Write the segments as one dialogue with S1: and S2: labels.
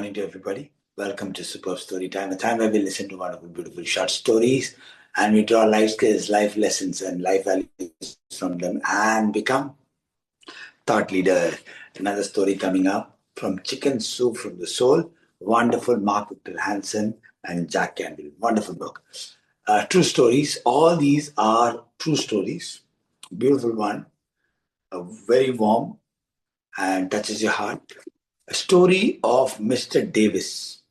S1: morning to everybody. Welcome to Superb Story Time, a time where we listen to wonderful, beautiful short stories and we draw life skills, life lessons, and life values from them and become thought leaders. Another story coming up from Chicken Soup from the Soul. Wonderful Mark Victor Hansen and Jack Canfield. Wonderful book. True stories. All these are true stories. Beautiful one. Very warm and touches your heart. A story of Mr. Davis.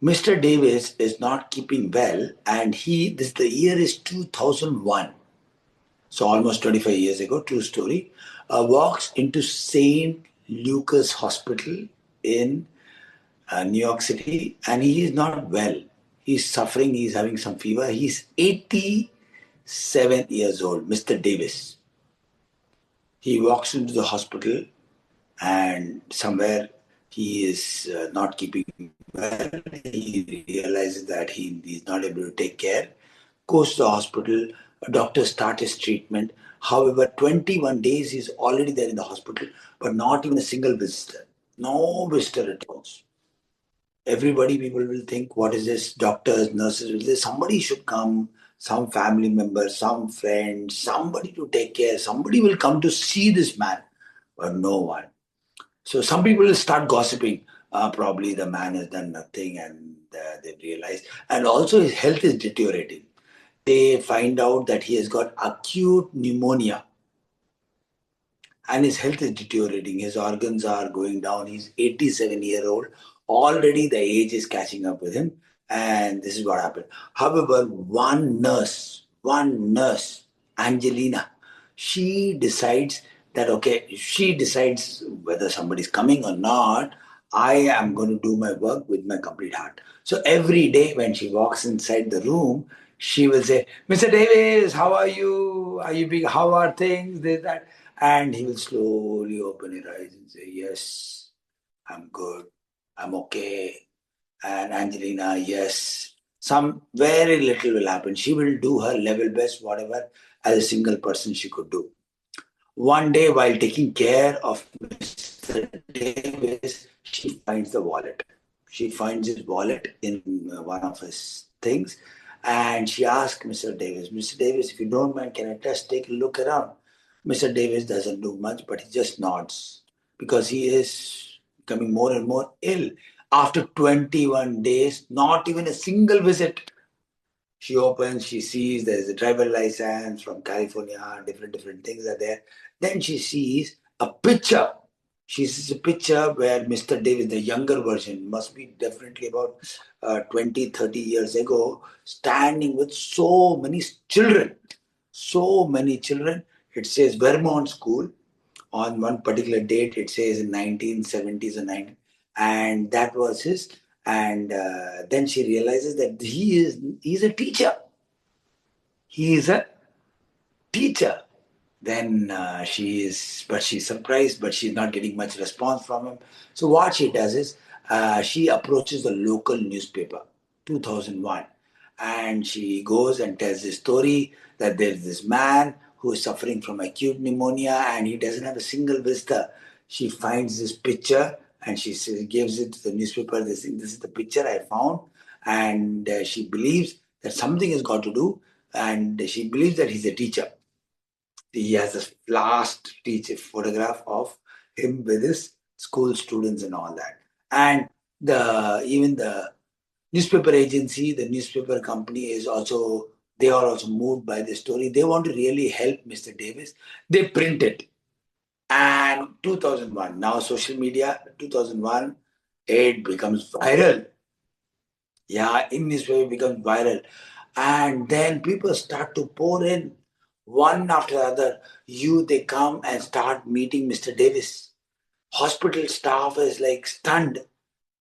S1: Mr. Davis is not keeping well, and the year is 2001, so almost 25 years ago, true story, walks into St. Lucas Hospital in New York City, and he is not well. He's suffering, he's having some fever. He's 87 years old, Mr. Davis. He walks into the hospital and somewhere he is not keeping well. He realizes that he's not able to take care, goes to the hospital, a doctor starts his treatment. However, 21 days he's already there in the hospital, but not even a single visitor. No visitor at all. People will think, what is this? Doctors, nurses, will say, somebody should come, some family member, some friend, somebody to take care, somebody will come to see this man, but no one. So some people will start gossiping. Probably the man has done nothing and they've realized. And also his health is deteriorating. They find out that he has got acute pneumonia and his health is deteriorating. His organs are going down. He's 87-year-old. Already the age is catching up with him. And this is what happened. However, one nurse, Angelina, she decides whether somebody's coming or not, I am going to do my work with my complete heart. So every day when she walks inside the room, she will say, Mr. Davis, how are you? How are things? This, that. And he will slowly open his eyes and say, yes, I'm good. I'm okay. And Angelina, yes. Some very little will happen. She will do her level best, whatever, as a single person she could do. One day, while taking care of Mr. Davis, she finds the wallet. She finds his wallet in one of his things. And she asks Mr. Davis, if you don't mind, can I just take a look around? Mr. Davis doesn't do much, but he just nods because he is becoming more and more ill. After 21 days, not even a single visit. She opens, she sees there's a driver license from California, different things are there. Then she sees a picture. She sees a picture where Mr. Davis, the younger version, must be definitely about 20, 30 years ago, standing with so many children. So many children. It says Vermont School. On one particular date, it says in 1970s or 90s. And that was his. And then she realizes that he's a teacher. He is a teacher. Then she's surprised, but she's not getting much response from him. So what she does is she approaches the local newspaper, 2001, and she goes and tells the story that there's this man who is suffering from acute pneumonia and he doesn't have a single visitor. She finds this picture and she gives it to the newspaper. This is the picture I found, and she believes that something has got to do, and she believes that he's a teacher. He has a last teacher photograph of him with his school students and all that. And even the newspaper agency, the newspaper company they are also moved by the story. They want to really help Mr. Davis. They print it. And 2001, now social media, 2001, it becomes viral. Yeah, in this way it becomes viral. And then people start to pour in one after the other. They come and start meeting Mr. Davis. Hospital staff is like stunned.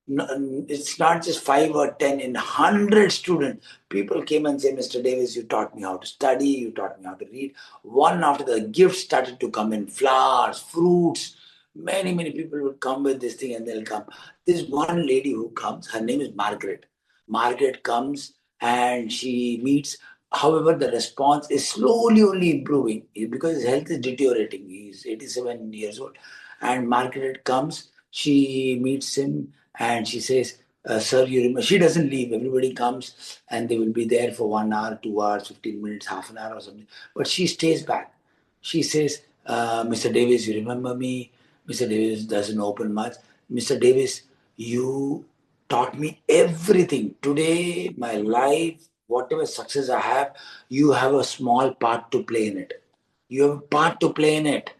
S1: It's not just 5 or 10, in 100 students. People came and say, Mr. Davis, you taught me how to study, you taught me how to read. One after the gifts started to come in, flowers, fruits. Many people would come with this thing and they'll come. This one lady who comes, her name is Margaret. Margaret comes and she meets. However, the response is slowly only improving because his health is deteriorating. He's 87 years old. And Margaret comes, she meets him, And she says, sir, you remember, she doesn't leave. Everybody comes and they will be there for 1 hour, 2 hours, 15 minutes, half an hour or something. But she stays back. She says, Mr. Davis, you remember me? Mr. Davis doesn't open much. Mr. Davis, you taught me everything. Today, my life, whatever success I have, you have a small part to play in it. You have a part to play in it.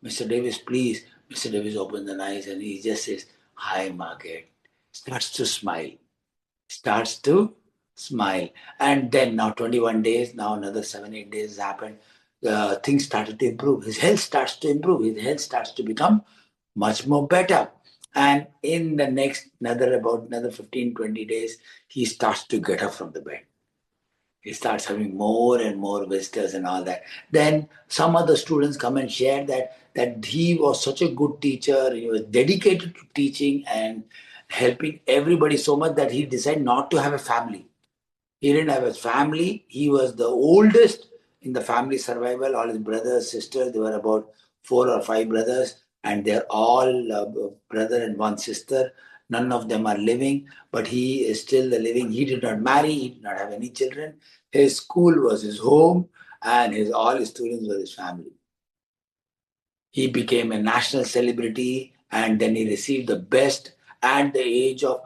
S1: Mr. Davis, please. Mr. Davis opens the eyes and he just says, hi, Margaret. Starts to smile. Starts to smile. And then now 21 days, now another 7, 8 days happened. Things started to improve. His health starts to improve. His health starts to become much more better. And in the next about another 15, 20 days, he starts to get up from the bed. He starts having more and more visitors and all that. Then some other students come and share that he was such a good teacher. He was dedicated to teaching and helping everybody so much that he decided not to have a family. He didn't have a family. He was the oldest in the family survival. All his brothers, sisters, there were about 4 or 5 brothers, and they're all brother and one sister. None of them are living, but he is still the living. He did not marry. He did not have any children. His school was his home, and all his students were his family. He became a national celebrity, and then he received the best at the age of,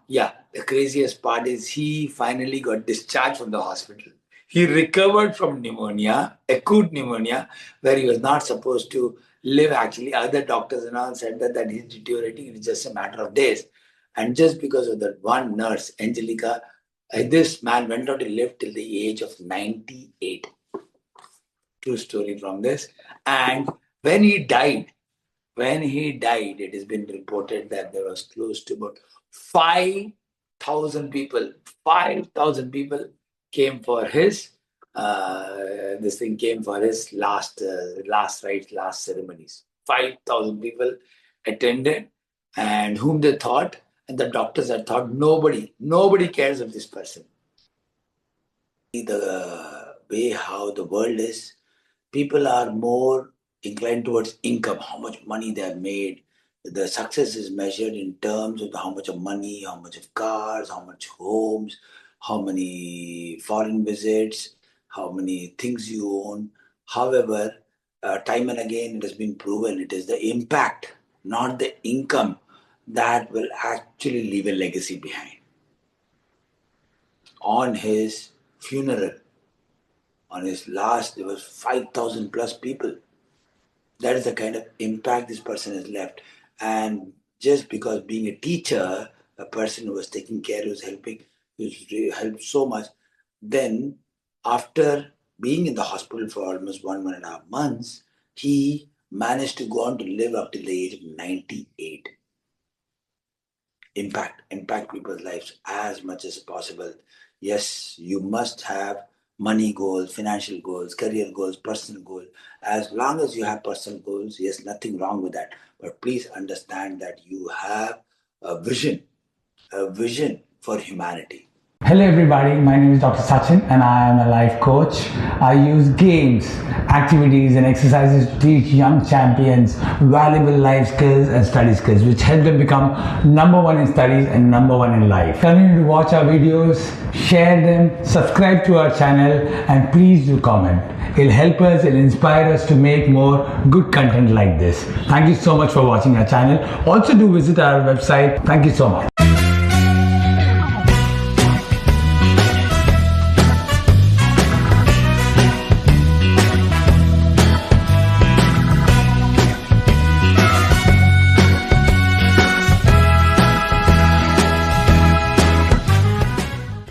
S1: the craziest part is he finally got discharged from the hospital. He recovered from pneumonia, acute pneumonia, where he was not supposed to live actually. Other doctors and all said that he's deteriorating. It's just a matter of days. And just because of that one nurse, Angelina, this man went on to live till the age of 98. True story from this. And when he died, it has been reported that there was close to about 5,000 people. 5,000 people came for his last rites, last ceremonies. 5,000 people attended, and whom they thought, and the doctors had thought, nobody cares of this person. The way how the world is, people are more inclined towards income, how much money they have made. The success is measured in terms of how much of money, how much of cars, how much homes, how many foreign visits, how many things you own. However, time and again it has been proven it is the impact, not the income, that will actually leave a legacy behind. On his funeral, on his last, there was 5,000 plus people. That is the kind of impact this person has left. And just because being a teacher, a person who was taking care, who was helping, who helped so much, then after being in the hospital for almost 1.5 months, he managed to go on to live up till the age of 98. Impact people's lives as much as possible. Yes, you must have money goals, financial goals, career goals, personal goals. As long as you have personal goals, yes, nothing wrong with that. But please understand that you have a vision for humanity.
S2: Hello everybody, my name is Dr. Sachin and I am a life coach. I use games, activities and exercises to teach young champions valuable life skills and study skills which help them become #1 in studies and #1 in life. Continue to watch our videos, share them, subscribe to our channel and please do comment. It'll help us, it'll inspire us to make more good content like this. Thank you so much for watching our channel. Also do visit our website. Thank you so much.